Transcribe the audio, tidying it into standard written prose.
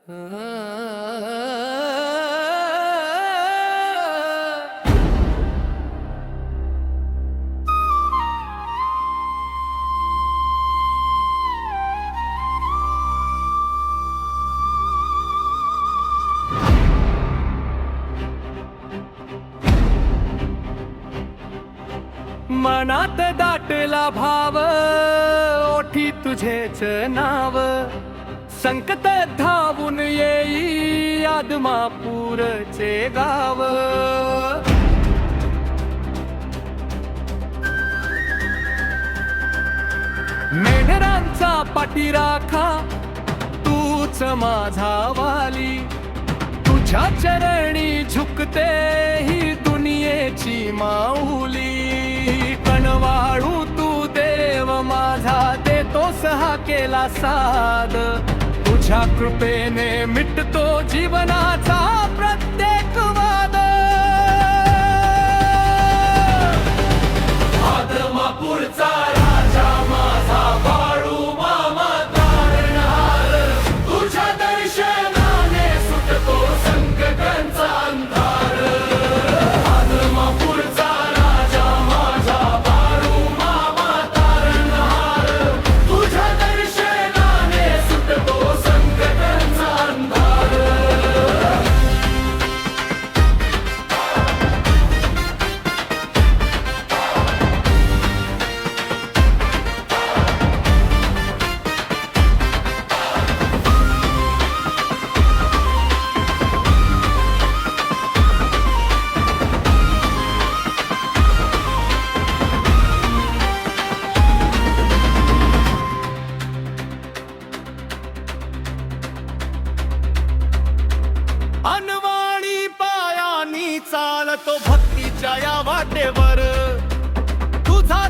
मनात दाटला भाव, ओठी तुझेच नाव, संकट धावून येई आदमापूरचे गाव. मेढरांचा पाठीराखा तूच माझा वाली, तुझ्या चरणी झुकते ही दुनियेची माऊली. कणवाळू तू देव माझा, देतोस हा केला साद, तुझ्या कृपेने मिटतो जीवनाचा प्रत्येक वाद. आदमापूरचा राजा माझा बाळू मामा तारणहार, तुझ्या दर्शनाने सुटतो संकटांचा अंधार. आदमापूरचा राजा माझा बाळू मामा तारणहार, तुझ्या दर्शनाने सुटतो संकटांचा अंधार. अनवाणी पायानी चालतो भक्तीच्या या वाटेवर, तुझा